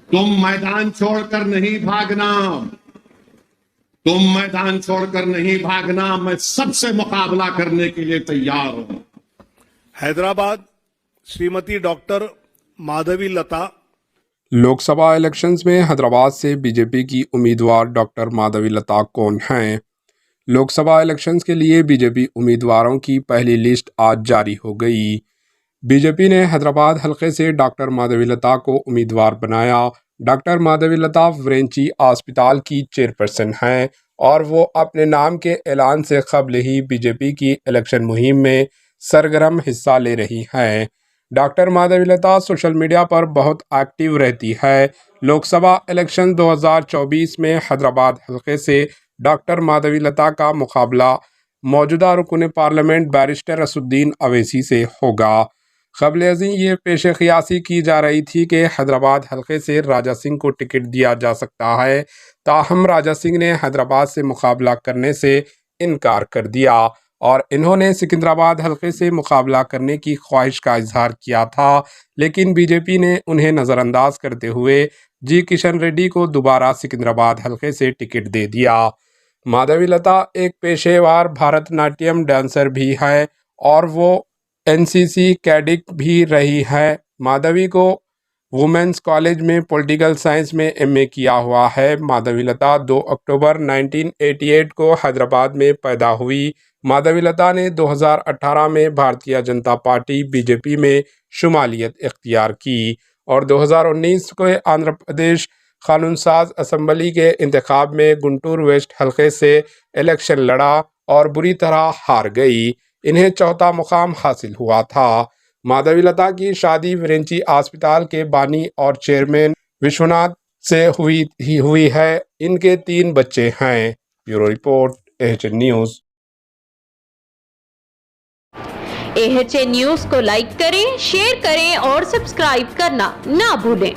तुम मैदान छोड़कर नहीं भागना, तुम मैदान छोड़कर नहीं भागना, मैं सबसे मुकाबला करने के लिए तैयार हूं। हैदराबाद श्रीमती डॉक्टर माधवी लता। लोकसभा इलेक्शंस में हैदराबाद से बीजेपी की उम्मीदवार डॉक्टर माधवी लता कौन हैं? लोकसभा इलेक्शंस के लिए बीजेपी उम्मीदवारों की पहली लिस्ट आज जारी हो गई। बीजेपी ने हैदराबाद हलके से डॉक्टर माधवी लता को उम्मीदवार बनाया। डॉक्टर माधवी लता वरेंची अस्पताल की चेयरपर्सन हैं और वो अपने नाम के ऐलान से कबल ही बीजेपी की इलेक्शन मुहिम में सरगर्म हिस्सा ले रही हैं। डॉक्टर माधवी लता सोशल मीडिया पर बहुत एक्टिव रहती है। लोकसभा इलेक्शन 2024 में हैदराबाद हलके से डॉक्टर माधवी लता का मुकाबला मौजूदा रुकन पार्लियामेंट बैरिस्टर असुद्दीन अवैसी से होगा। क़ब्ल-ए-ज़ीं ये पेशे क़ियासी की जा रही थी कि हैदराबाद हलके से राजा सिंह को टिकट दिया जा सकता है, ताहम राजा सिंह ने हैदराबाद से मुकाबला करने से इनकार कर दिया और इन्होंने सिकंदराबाद हलके से मुकाबला करने की ख्वाहिश का इजहार किया था, लेकिन बीजेपी ने उन्हें नज़रअंदाज करते हुए जी किशन रेड्डी को दोबारा सिकंदराबाद हलके से टिकट दे दिया। माधवी लता एक पेशेवर भारतनाट्यम डांसर भी है और वो एनसीसी कैडेट भी रही है। माधवी को वुमेंस कॉलेज में पॉलिटिकल साइंस में एमए किया हुआ है। माधवी लता 2 अक्टूबर 1988 को हैदराबाद में पैदा हुई। माधवी लता ने 2018 में भारतीय जनता पार्टी बीजेपी में शुमालियत इख्तियार की और 2019 को आंध्र प्रदेश कानून साज असम्बली के इंतखाब में गुंटूर वेस्ट हलके से इलेक्शन लड़ा और बुरी तरह हार गई। इन्हें चौथा मुकाम हासिल हुआ था। माधवी लता की शादी वरेंची अस्पताल के बानी और चेयरमैन विश्वनाथ से हुई है। इनके 3 बच्चे हैं। Bureau report, AHN news. AHN news को लाइक करें, शेयर करें और सब्सक्राइब करना ना भूलें।